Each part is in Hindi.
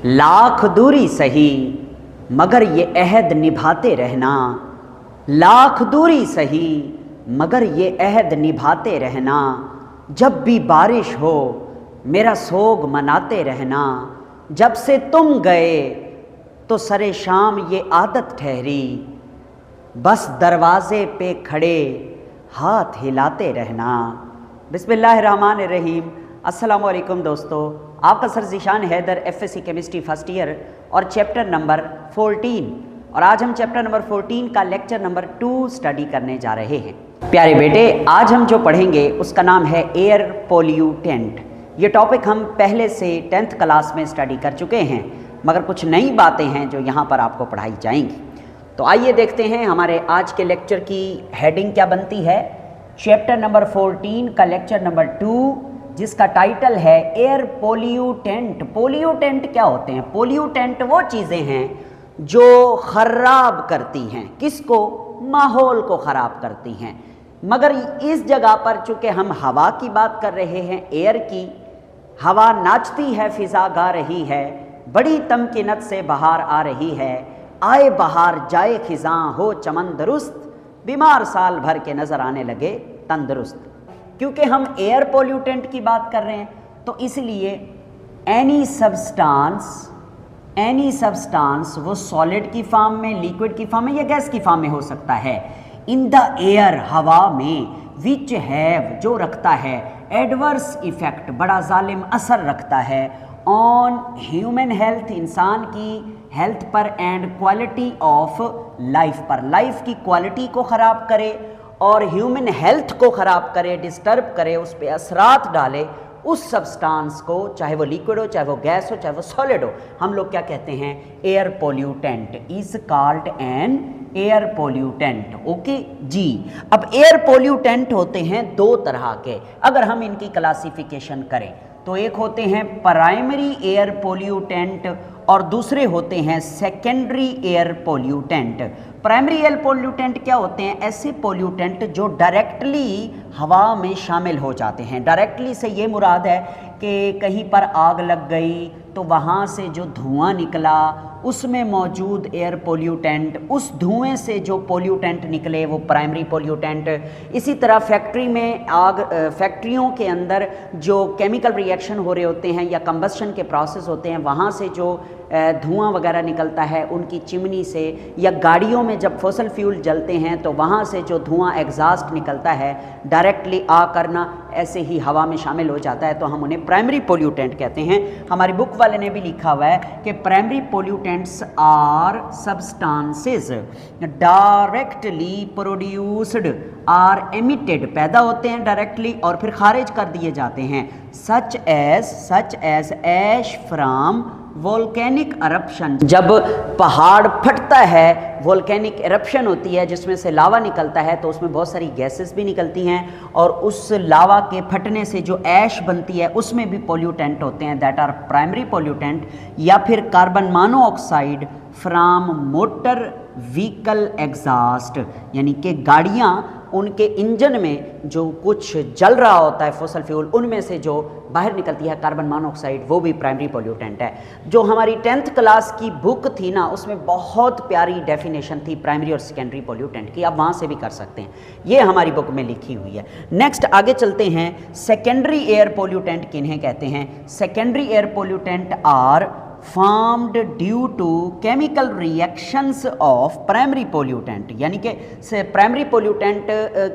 लाख दूरी सही मगर ये अहद निभाते रहना, लाख दूरी सही मगर ये अहद निभाते रहना, जब भी बारिश हो मेरा सोग मनाते रहना, जब से तुम गए तो सरे शाम ये आदत ठहरी, बस दरवाजे पे खड़े हाथ हिलाते रहना। बिस्मिल्लाहिर्रहमानिर्रहीम। अस्सलामु अलैकुम दोस्तों, आपका sir Zeeshan Haider FSC chemistry first year और चैप्टर नंबर 14, और आज हम चैप्टर नंबर 14 का लेक्चर नंबर 2 स्टडी करने जा रहे हैं। प्यारे बेटे, आज हम जो पढ़ेंगे उसका नाम है एयर पोल्यूटेंट। ये टॉपिक हम पहले से 10th क्लास में स्टडी कर चुके हैं, मगर कुछ नई बातें हैं जो यहाँ पर आपको पढ़ाई जाएंगी। तो आइए देखते हैं हमारे आज के लेक्चर की हेडिंग क्या बनती है। चैप्टर नंबर 14 का लेक्चर नंबर 2, जिसका टाइटल है एयर पोल्यूटेंट। पोल्यूटेंट क्या होते हैं? पोल्यूटेंट वो चीज़ें हैं जो ख़राब करती हैं, किसको? माहौल को ख़राब करती हैं। मगर इस जगह पर चूँकि हम हवा की बात कर रहे हैं, एयर की, हवा नाचती है, फ़िज़ा गा रही है, बड़ी तमकीनत से बहार आ रही है, आए बहार जाए खिज़ां हो चमन दुरुस्त, बीमार साल भर के नज़र आने लगे तंदुरुस्त। क्योंकि हम एयर पोल्यूटेंट की बात कर रहे हैं तो इसलिए एनी सब्सटेंस वो सॉलिड की फॉर्म में, लिक्विड की फॉर्म में या गैस की फॉर्म में हो सकता है, इन द एयर, हवा में, विच हैव, जो रखता है, एडवर्स इफेक्ट, बड़ा जालिम असर रखता है, ऑन ह्यूमन हेल्थ, इंसान की हेल्थ पर, एंड क्वालिटी ऑफ लाइफ पर, लाइफ की क्वालिटी को ख़राब करे और ह्यूमन हेल्थ को ख़राब करे, डिस्टर्ब करे, उस पर असरात डाले, उस सब्सटेंस को, चाहे वो लिक्विड हो, चाहे वो गैस हो, चाहे वो सॉलिड हो, हम लोग क्या कहते हैं? Air pollutant is called an air pollutant. Okay जी। अब एयर पोल्यूटेंट होते हैं दो तरह के, अगर हम इनकी क्लासिफिकेशन करें तो एक होते हैं प्राइमरी एयर पोल्यूटेंट और दूसरे होते हैं secondary air pollutant. Primary air pollutant क्या होते हैं? ऐसे पोल्यूटेंट जो डायरेक्टली हवा में शामिल हो जाते हैं। डायरेक्टली से ये मुराद है कि कहीं पर आग लग गई तो वहाँ से जो धुआं निकला उसमें मौजूद एयर पोल्यूटेंट, उस धुएं से जो पोल्यूटेंट निकले वो प्राइमरी पोल्यूटेंट। इसी तरह फैक्ट्री में आग, फैक्ट्रियों के अंदर जो केमिकल रिएक्शन हो रहे होते हैं या कंबस्शन के प्रोसेस होते हैं, वहाँ से जो धुआं वगैरह निकलता है उनकी चिमनी से, या गाड़ियों में जब फॉसल फ्यूल जलते हैं तो वहाँ से जो धुआं एग्जॉस्ट निकलता है डायरेक्टली आ करना ऐसे ही हवा में शामिल हो जाता है, तो हम उन्हें प्राइमरी पोल्यूटेंट कहते हैं। हमारी बुक वाले ने भी लिखा हुआ है कि primary pollutants are substances directly produced or emitted, पैदा होते हैं डायरेक्टली और फिर खारिज कर दिए जाते हैं, such as ash from volcanic eruption। जब पहाड़ फटता है, वोल्केनिक eruption होती है जिसमें से लावा निकलता है, तो उसमें बहुत सारी गैसेस भी निकलती हैं और उस लावा के फटने से जो ऐश बनती है उसमें भी पोल्यूटेंट होते हैं, दैट आर प्राइमरी पोल्यूटेंट। या फिर carbon monoxide from motor vehicle exhaust, यानी कि गाड़ियाँ, उनके इंजन में जो कुछ जल रहा होता है फॉसल फ्यूल, उनमें से जो बाहर निकलती है कार्बन मोनोऑक्साइड, वो भी प्राइमरी पोल्यूटेंट है। जो हमारी 10th क्लास की बुक थी ना, उसमें बहुत प्यारी डेफिनेशन थी प्राइमरी और सेकेंडरी पोल्यूटेंट की, आप वहाँ से भी कर सकते हैं, ये हमारी बुक में लिखी हुई है। नेक्स्ट आगे चलते हैं, सेकेंडरी एयर पोल्यूटेंट किन्हें कहते हैं? Secondary air pollutant are formed due to chemical reactions of primary pollutant, यानी कि प्राइमरी पोल्यूटेंट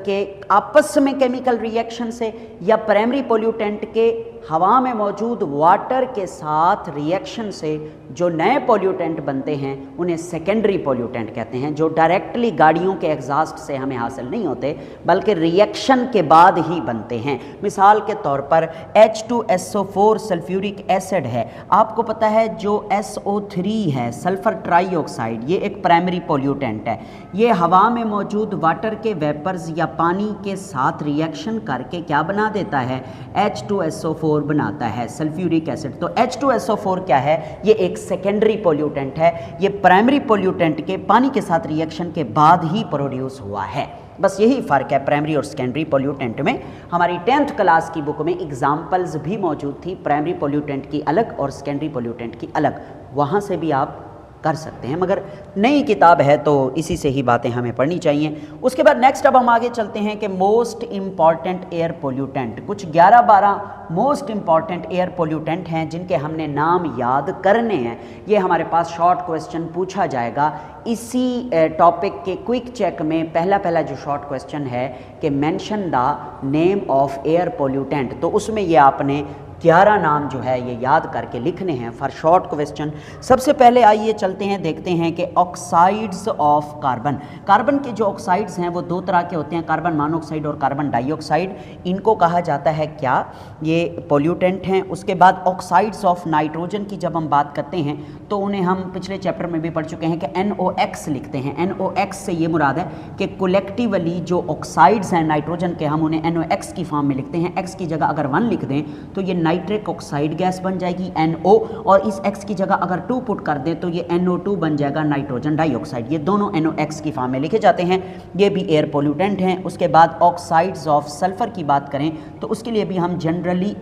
के आपस में केमिकल रिएक्शन से या प्राइमरी पोल्यूटेंट के हवा में मौजूद वाटर के साथ रिएक्शन से जो नए पोल्यूटेंट बनते हैं उन्हें सेकेंडरी पोल्यूटेंट कहते हैं, जो डायरेक्टली गाड़ियों के एग्जॉस्ट से हमें हासिल नहीं होते बल्कि रिएक्शन के बाद ही बनते हैं। मिसाल के तौर पर H2SO4 सल्फ्यूरिक एसिड है, आपको पता है जो SO3 है सल्फर ट्राईऑक्साइड, ये एक प्राइमरी पोल्यूटेंट है। ये हवा में मौजूद वाटर के वेपर्स या पानी के साथ रिएक्शन करके क्या बना देता है? H2SO4 बनाता है, सल्फ्यूरिक एसिड। तो H2SO4 क्या है? ये एक सेकेंडरी पोल्यूटेंट है, ये प्राइमरी पोल्यूटेंट के पानी के साथ रिएक्शन के बाद ही प्रोड्यूस हुआ है। बस यही फ़र्क है प्राइमरी और सेकेंडरी पोल्यूटेंट में। हमारी 10th क्लास की बुक में एग्जाम्पल्स भी मौजूद थी, प्राइमरी पोल्यूटेंट की अलग और सेकेंडरी पोल्यूटेंट की अलग, वहाँ से भी आप कर सकते हैं, मगर नई किताब है तो इसी से ही बातें हमें पढ़नी चाहिए। उसके बाद नेक्स्ट अब हम आगे चलते हैं कि मोस्ट इम्पॉर्टेंट एयर पोल्यूटेंट, कुछ 11-12 मोस्ट इम्पॉर्टेंट एयर पोल्यूटेंट हैं जिनके हमने नाम याद करने हैं। ये हमारे पास शॉर्ट क्वेश्चन पूछा जाएगा इसी टॉपिक के क्विक चेक में। पहला जो शॉर्ट क्वेश्चन है कि mention the name of air pollutant, तो उसमें ये आपने 11 नाम जो है ये याद करके लिखने हैं फॉर शॉर्ट क्वेश्चन। सबसे पहले आइए चलते हैं, देखते हैं कि ऑक्साइड्स ऑफ कार्बन। कार्बन के जो ऑक्साइड्स हैं वो 2 तरह के होते हैं, कार्बन मोनोऑक्साइड और कार्बन डाइऑक्साइड। इनको कहा जाता है क्या, ये पोल्यूटेंट हैं। उसके बाद ऑक्साइड्स ऑफ नाइट्रोजन की जब हम बात करते हैं तो उन्हें हम पिछले चैप्टर में भी पढ़ चुके हैं कि NOx लिखते हैं। NOx से ये मुराद है कि कोलेक्टिवली जो ऑक्साइड्स हैं नाइट्रोजन के, हम उन्हें NOx की फॉर्म में लिखते हैं। X की जगह अगर 1 लिख दें तो ये नाइट्रिक ऑक्साइड गैस बन जाएगी NO, और इस X की जगह अगर 2 पुट कर दें तो ये NO2 बन जाएगा, नाइट्रोजन डाइऑक्साइड। ये दोनों NOx की फॉर्म में लिखे जाते हैं, ये भी एयर पोल्यूटेंट हैं। उसके बाद ऑक्साइड्स ऑफ सल्फर की बात करें तो उसके लिए भी हम जनरली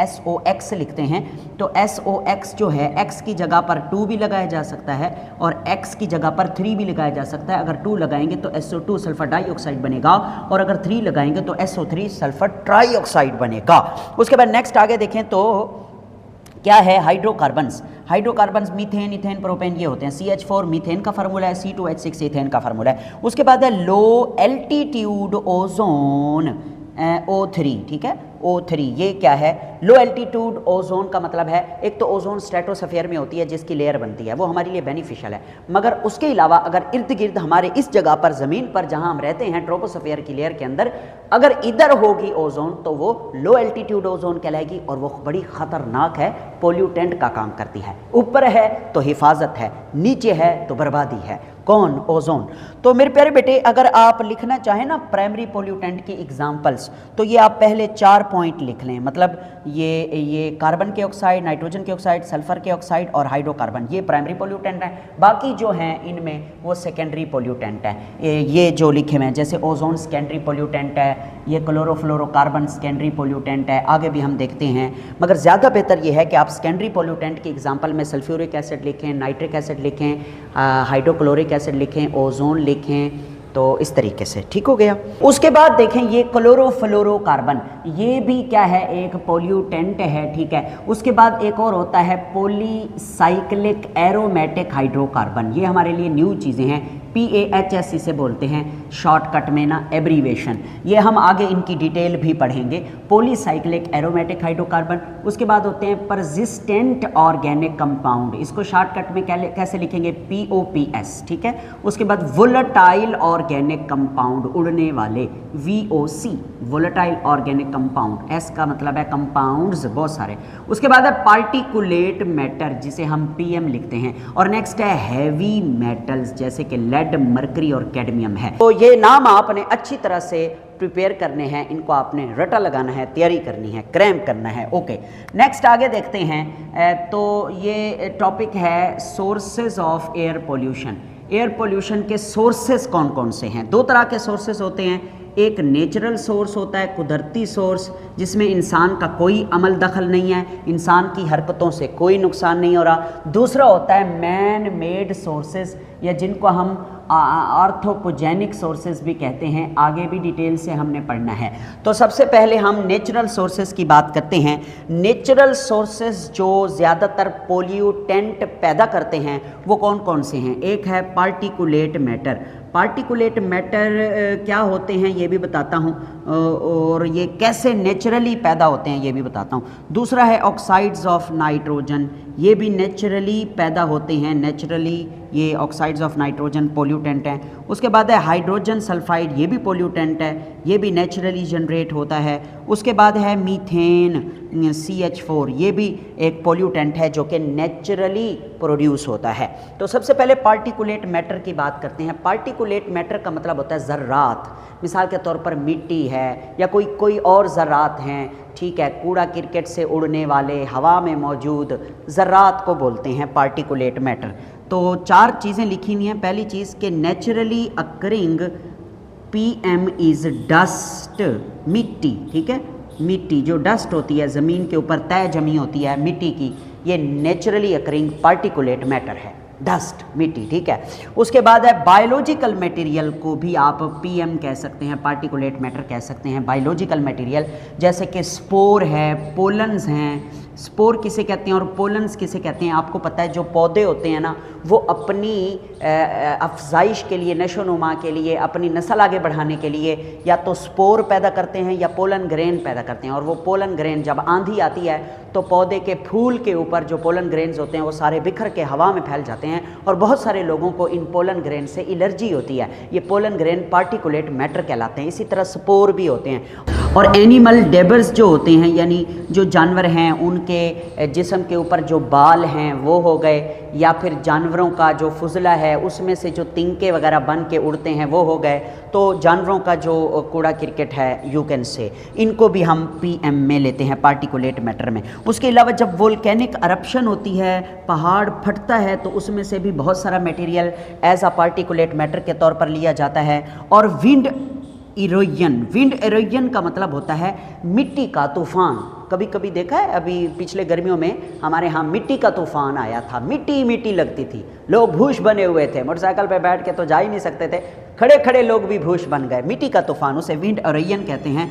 SOX लिखते हैं। तो SOX जो है, X की जगह पर 2 भी लगाया जा सकता है और X की जगह पर 3 भी लगाया जा सकता है। अगर 2 लगाएंगे तो SO2 सल्फर डाइऑक्साइड बनेगा, और अगर 3 लगाएंगे तो SO3 सल्फर ट्राइऑक्साइड बनेगा। उसके बाद नेक्स्ट आगे देखें तो क्या है, hydrocarbons. Hydrocarbons methane, ethane, propane ये होते हैं। CH4 मीथेन का फार्मूला है, C2H6 इथेन का फार्मूला है। उसके बाद है लो एल्टीट्यूड ओजोन, O3, ठीक है, O3 ये क्या है, लो एल्टीट्यूड ओजोन का मतलब है एक तो ओजोन स्ट्रेटोस्फीयर में होती है जिसकी लेयर बनती है, वो हमारे लिए बेनिफिशियल है, मगर उसके अलावा अगर इर्द गिर्द हमारे इस जगह पर ज़मीन पर जहां हम रहते हैं ट्रोपोस्फीयर की लेयर के अंदर अगर इधर होगी ओजोन तो वो लो एल्टीट्यूड ओजोन कहलाएगी, और वो बड़ी ख़तरनाक है, पोल्यूटेंट का काम करती है। ऊपर है तो हिफाजत है, नीचे है तो बर्बादी है। कौन, ओजोन। तो मेरे प्यारे बेटे अगर आप लिखना चाहें ना प्राइमरी पोल्यूटेंट की एग्जांपल्स, तो ये आप पहले 4 पॉइंट लिख लें, मतलब ये कार्बन के ऑक्साइड, नाइट्रोजन के ऑक्साइड, सल्फर के ऑक्साइड और हाइड्रोकार्बन, ये प्राइमरी पोल्यूटेंट हैं। बाकी जो हैं इनमें वो सेकेंडरी पोल्यूटेंट हैं। ये जो लिखे हुए हैं, जैसे ओजोन सेकेंडरी पोल्यूटेंट है, ये क्लोरोफ्लोरोकार्बन सेकेंडरी पोल्यूटेंट है, आगे भी हम देखते हैं। मगर ज़्यादा बेहतर ये है कि आप सेकेंडरी पोल्यूटेंट की एग्जाम्पल में सल्फ्यूरिक एसिड लिखें, नाइट्रिक एसिड लिखें, हाइड्रोक्लोरिक एसिड लिखें, ओजोन लिखें, तो इस तरीके से ठीक हो गया। उसके बाद देखें ये क्लोरोफ्लोरोकार्बन, ये भी क्या है, एक पोल्यूटेंट है, ठीक है। उसके बाद एक और होता है पॉलीसाइक्लिक एरोमेटिक हाइड्रोकार्बन, ये हमारे लिए न्यू चीज़ें हैं, PAHS इसे बोलते हैं शॉर्टकट में ना, एब्रीवेशन। ये हम आगे इनकी डिटेल भी पढ़ेंगे। Polycyclic aromatic hydrocarbon. उसके बाद होते हैं परसिस्टेंट ऑर्गेनिक कंपाउंड, इसको शॉर्टकट में कैसे लिखेंगे, POPS, ठीक है। उसके बाद वोलेटाइल ऑर्गेनिक कंपाउंड, उड़ने वाले, VOC, volatile organic compound, S का मतलब है कंपाउंड्स बहुत सारे। उसके बाद है पार्टिकुलेट मैटर, जिसे हम PM लिखते हैं। और नेक्स्ट है हैवी मेटल्स, जैसे कि लेड, मरकरी और कैडमियम है। तो ये नाम आपने अच्छी तरह से प्रिपेयर करने हैं, इनको आपने रटा लगाना है, तैयारी करनी है, क्रैम करना है। ओके, नेक्स्ट आगे देखते हैं। तो ये टॉपिक है sources of air pollution. Air pollution के सोर्सेज कौन कौन से हैं? 2 तरह के सोर्सेज होते हैं, एक नेचुरल सोर्स होता है, कुदरती सोर्स, जिसमें इंसान का कोई अमल दखल नहीं है, इंसान की हरकतों से कोई नुकसान नहीं हो रहा। दूसरा होता है मैन मेड सोर्सेज, या जिनको हम आर्थोपोजेनिक सोर्सेज भी कहते हैं, आगे भी डिटेल से हमने पढ़ना है। तो सबसे पहले हम नेचुरल सोर्सेज की बात करते हैं। नेचुरल सोर्सेज जो ज़्यादातर पोल्यूटेंट पैदा करते हैं वो कौन कौन से हैं? एक है पार्टिकुलेट मैटर। पार्टिकुलेट मैटर क्या होते हैं ये भी बताता हूँ, और ये कैसे नेचुरली पैदा होते हैं ये भी बताता हूँ। दूसरा है ऑक्साइड्स ऑफ नाइट्रोजन, ये भी नेचुरली पैदा होते हैं, नेचुरली ये ऑक्साइड्स ऑफ नाइट्रोजन पोल्यूटेंट हैं। उसके बाद है हाइड्रोजन सल्फाइड, ये भी पोल्यूटेंट है, ये भी नेचुरली जनरेट होता है। उसके बाद है मीथेन, CH4, ये भी एक पोल्यूटेंट है जो कि नेचुरली प्रोड्यूस होता है। तो सबसे पहले पार्टिकुलेट मैटर की बात करते हैं। पार्टिकुलेट मैटर का मतलब होता है ज़र्रात, मिसाल के तौर पर मिट्टी है या कोई और ज़र्रात हैं, ठीक है, कूड़ा क्रिकेट से उड़ने वाले, हवा में मौजूद ज़र्रात को बोलते हैं पार्टिकुलेट मैटर। तो 4 चीज़ें लिखी हुई हैं। पहली चीज़ कि naturally occurring PM is dust, मिट्टी, ठीक है, मिट्टी जो डस्ट होती है, ज़मीन के ऊपर तय जमी होती है मिट्टी की, ये नेचुरली अकरिंग पार्टिकुलेट मैटर है, डस्ट, मिट्टी, ठीक है। उसके बाद है बायोलॉजिकल मटेरियल को भी आप PM कह सकते हैं, पार्टिकुलेट मैटर कह सकते हैं, बायोलॉजिकल मटेरियल, जैसे कि स्पोर है, पोलन्स हैं। स्पोर किसे कहते हैं और पोलन्स किसे कहते हैं? आपको पता है जो पौधे होते हैं ना, वो अपनी अफजाइश के लिए, नशोनुमा के लिए, अपनी नस्ल आगे बढ़ाने के लिए या तो स्पोर पैदा करते हैं या पोलन ग्रेन पैदा करते हैं। और वो पोलन ग्रेन जब आंधी आती है तो पौधे के फूल के ऊपर जो पोलन ग्रेन्स होते हैं वो सारे बिखर के हवा में फैल जाते हैं और बहुत सारे लोगों को इन पोलन ग्रेन से एलर्जी होती है। ये पोलन ग्रेन पार्टिकुलेट मैटर कहलाते हैं। इसी तरह स्पोर भी होते हैं। और एनिमल डेबर्स जो होते हैं, यानी जो जानवर हैं उनके जिस्म के ऊपर जो बाल हैं वो हो गए, या फिर जानवरों का जो फुजला है उसमें से जो तिनके वगैरह बन के उड़ते हैं वो हो गए। तो जानवरों का जो कूड़ा क्रिकेट है, यू कैन से, इनको भी हम PM में लेते हैं, पार्टिकुलेट मैटर में। उसके अलावा जब वोल्केनिक अरप्शन होती है, पहाड़ फटता है, तो उसमें से भी बहुत सारा material as a particulate matter के तौर पर लिया जाता है। और विंड इरोजन, विंड इरोजन का मतलब होता है मिट्टी का तूफान। कभी कभी देखा है, अभी पिछले गर्मियों में हमारे यहाँ मिट्टी का तूफान आया था, मिट्टी मिट्टी लगती थी, लोग भूश बने हुए थे, मोटरसाइकिल पे बैठ के तो जा ही नहीं सकते थे, खड़े खड़े लोग भी भूश बन गए। मिट्टी का तूफान, उसे विंड इरोजन कहते हैं।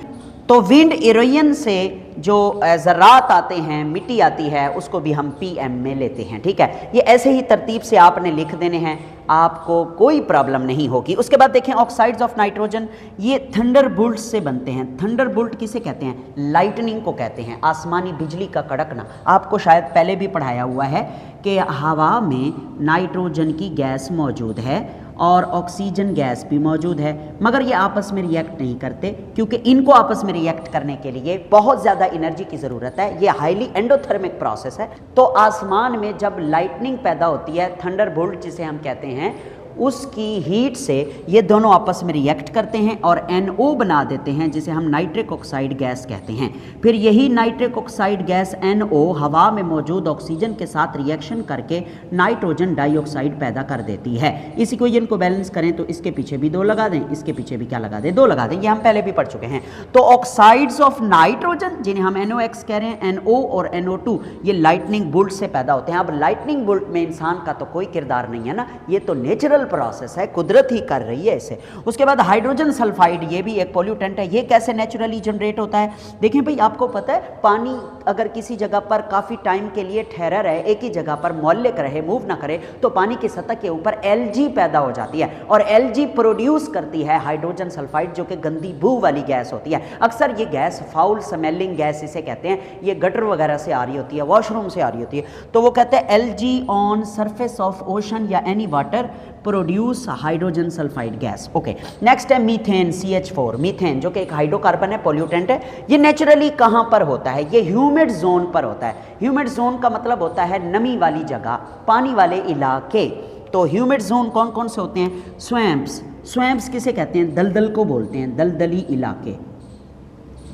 तो विंड इरोजन से जो ज़रात आते हैं, मिट्टी आती है, उसको भी हम PM में लेते हैं, ठीक है। ये ऐसे ही तरतीब से आपने लिख देने हैं, आपको कोई प्रॉब्लम नहीं होगी। उसके बाद देखें ऑक्साइड्स ऑफ नाइट्रोजन, ये थंडरबोल्ट से बनते हैं। थंडरबोल्ट किसे कहते हैं? लाइटनिंग को कहते हैं, आसमानी बिजली का कड़कना। आपको शायद पहले भी पढ़ाया हुआ है कि हवा में नाइट्रोजन की गैस मौजूद है और ऑक्सीजन गैस भी मौजूद है, मगर ये आपस में रिएक्ट नहीं करते क्योंकि इनको आपस में रिएक्ट करने के लिए बहुत ज़्यादा एनर्जी की ज़रूरत है। ये हाईली एंडोथर्मिक प्रोसेस है। तो आसमान में जब लाइटनिंग पैदा होती है, थंडरबोल्ट जिसे हम कहते हैं, उसकी हीट से ये दोनों आपस में रिएक्ट करते हैं और NO बना देते हैं, जिसे हम नाइट्रिक ऑक्साइड गैस कहते हैं। फिर यही नाइट्रिक ऑक्साइड गैस NO हवा में मौजूद ऑक्सीजन के साथ रिएक्शन करके नाइट्रोजन डाइऑक्साइड पैदा कर देती है। इस इक्वेशन को बैलेंस करें तो इसके पीछे भी 2 लगा दें, इसके पीछे भी क्या लगा दें? 2 लगा दें। ये हम पहले भी पढ़ चुके हैं। तो ऑक्साइड्स ऑफ नाइट्रोजन, जिन्हें हम NOx कह रहे हैं, NO और NO2, ये लाइटनिंग बोल्ट से पैदा होते हैं। अब लाइटनिंग बोल्ट में इंसान का तो कोई किरदार नहीं है ना, ये तो नेचुरल प्रोसेस है, कुदरत ही कर रही है इसे। उसके बाद हाइड्रोजन सल्फाइड, ये भी एक पोल्यूटेंट है। ये कैसे नेचुरली जनरेट होता है? देखिए भाई, आपको पता है पानी अगर किसी जगह पर काफ़ी टाइम के लिए ठहरा रहे, एक ही जगह पर मौलिक रहे, मूव ना करे, तो पानी की सतह के ऊपर Lg पैदा हो जाती है और Lg प्रोड्यूस करती है हाइड्रोजन सल्फाइड, जो कि गंदी बू वाली गैस होती है। अक्सर ये गैस फाउल स्मेलिंग गैस इसे कहते हैं। ये गटर वगैरह से आ रही होती है, वॉशरूम से आ रही होती है। तो वो कहते हैं Lg on surface of ocean या any water produce hydrogen sulphide gas. Okay, next है मीथेन, CH4। मीथेन जो कि एक हाइड्रोकार्बन है, पोल्यूटेंट है। ये नेचुरली कहाँ पर होता है? ये ह्यूमिड जोन पर होता है। ह्यूमिड जोन का मतलब होता है नमी वाली जगह, पानी वाले इलाके। तो ह्यूमिड जोन कौन कौन से होते हैं? स्वैम्प्स। स्वैम्प्स किसे कहते हैं? दलदल को बोलते हैं, दलदली इलाके।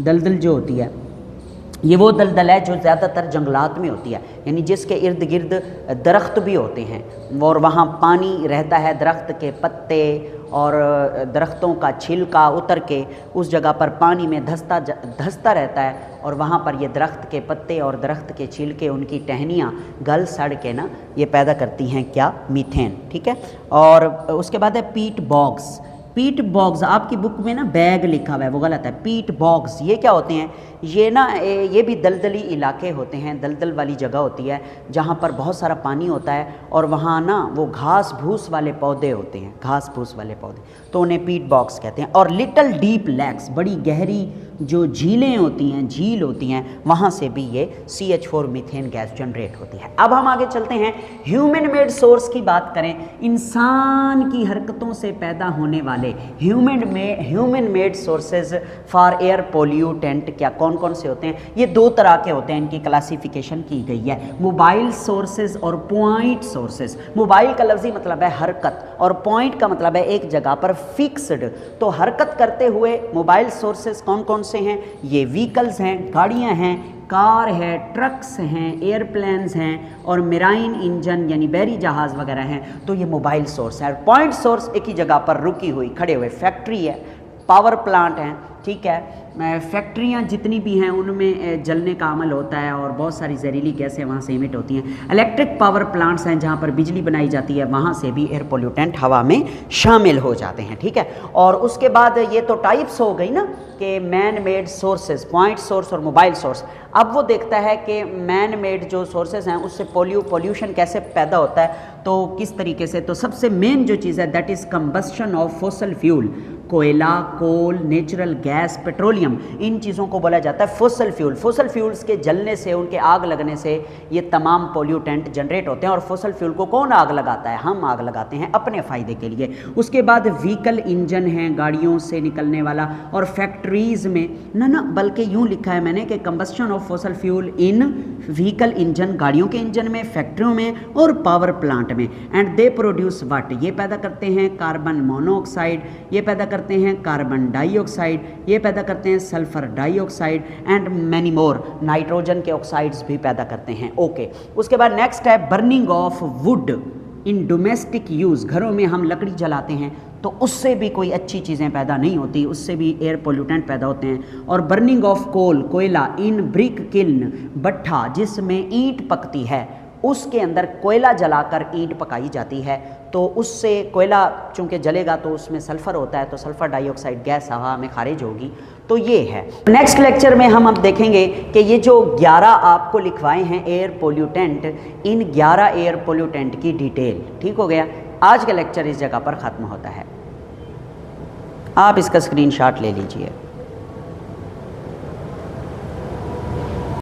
दलदल जो होती है, ये वो दलदल है जो ज़्यादातर जंगलात में होती है, यानी जिसके इर्द गिर्द दरख्त भी होते हैं और वहाँ पानी रहता है, दरख्त के पत्ते और दरख्तों का छिलका उतर के उस जगह पर पानी में धंसता रहता है और वहाँ पर ये दरख्त के पत्ते और दरख्त के छिलके, उनकी टहनियाँ गल सड़ के ना ये पैदा करती हैं क्या? मीथेन, ठीक है। और उसके बाद है पीट बॉग्स। पीट बॉग्स, आपकी बुक में ना बैग लिखा हुआ है, वो गलत है। पीट बॉग्स ये क्या होते हैं? ये ना ये भी दलदली इलाके होते हैं, दलदल वाली जगह होती है जहाँ पर बहुत सारा पानी होता है और वहाँ ना वो घास भूस वाले पौधे होते हैं, घास भूस वाले पौधे, तो उन्हें पीट बॉग्स कहते हैं। और लिटल डीप लेक्स, बड़ी गहरी जो झीलें होती हैं, झील होती हैं, वहाँ से भी ये CH4 मीथेन गैस जनरेट होती है। अब हम आगे चलते हैं, ह्यूमन मेड सोर्स की बात करें। इंसान की हरकतों से पैदा होने वाले human made sources for air pollutant क्या कौन कौन से होते हैं? ये 2 तरह के होते हैं, इनकी क्लासिफिकेशन की गई है, मोबाइल सोर्सेज और पॉइंट सोर्सेज। मोबाइल का लफ्जी मतलब है हरकत और पॉइंट का मतलब है एक जगह पर फिक्स्ड। तो हरकत करते हुए मोबाइल सोर्सेज कौन कौन से हैं? ये व्हीकल्स हैं, गाड़ियां हैं, कार है, ट्रक्स हैं, एयरप्लेन्स हैं और मेराइन इंजन यानी बहरी जहाज़ वगैरह हैं। तो ये मोबाइल सोर्स है। पॉइंट सोर्स एक ही जगह पर रुकी हुई, खड़े हुए, फैक्ट्री है, पावर प्लांट हैं, ठीक है, फैक्ट्रियाँ जितनी भी हैं उनमें जलने का अमल होता है और बहुत सारी जहरीली गैसें वहाँ से इमिट होती हैं। इलेक्ट्रिक पावर प्लांट्स हैं जहाँ पर बिजली बनाई जाती है, वहाँ से भी एयर पोल्यूटेंट हवा में शामिल हो जाते हैं, ठीक है। और उसके बाद ये तो टाइप्स हो गई ना कि man made sources, point source और मोबाइल सोर्स। अब वो देखता है कि मैन मेड जो सोर्सेज हैं उससे पोल्यूशन कैसे पैदा होता है, तो किस तरीके से। तो सबसे मेन जो चीज़ है that is combustion of fossil fuel, कोयला, कोल, नेचुरल गैस, पेट्रोलियम, इन चीज़ों को बोला जाता है फॉसल फ्यूल। फॉसल फ्यूल्स के जलने से, उनके आग लगने से ये तमाम पोल्यूटेंट जनरेट होते हैं। और फॉसल फ्यूल को कौन आग लगाता है? हम आग लगाते हैं अपने फ़ायदे के लिए। उसके बाद व्हीकल इंजन है, गाड़ियों से निकलने वाला, और फैक्ट्रीज़ में ना बल्कि यूँ लिखा है मैंने कि combustion of fossil fuel in vehicle engine, गाड़ियों के इंजन में, फैक्ट्रियों में और पावर प्लांट में। एंड दे प्रोड्यूस व्हाट, ये पैदा करते हैं कार्बन मोनोऑक्साइड, ये पैदा करते हैं कार्बन डाइऑक्साइड, ये पैदा करते हैं sulphur dioxide and many more, nitrogen के ऑक्साइड्स भी पैदा करते हैं। ओके, उसके बाद नेक्स्ट है burning of would in domestic use. घरों में हम लकड़ी जलाते हैं तो उससे भी कोई अच्छी चीज़ें पैदा नहीं होती, उससे भी एयर पोल्यूटेंट पैदा होते हैं। और बर्निंग ऑफ कोल, कोयला इन ब्रिक किल्न, भट्ठा जिसमें ईंट पकती है, उसके अंदर कोयला जलाकर ईंट पकाई जाती है, तो उससे कोयला चूँकि जलेगा तो उसमें सल्फ़र होता है, तो सल्फ़र डाइऑक्साइड गैस हवा में खारिज होगी। तो ये है। नेक्स्ट लेक्चर में हम अब देखेंगे कि ये जो 11 आपको लिखवाए हैं एयर पोल्यूटेंट, इन 11 एयर पोल्यूटेंट की डिटेल। ठीक हो गया। आज का लेक्चर इस जगह पर ख़त्म होता है। आप इसका स्क्रीनशॉट ले लीजिए।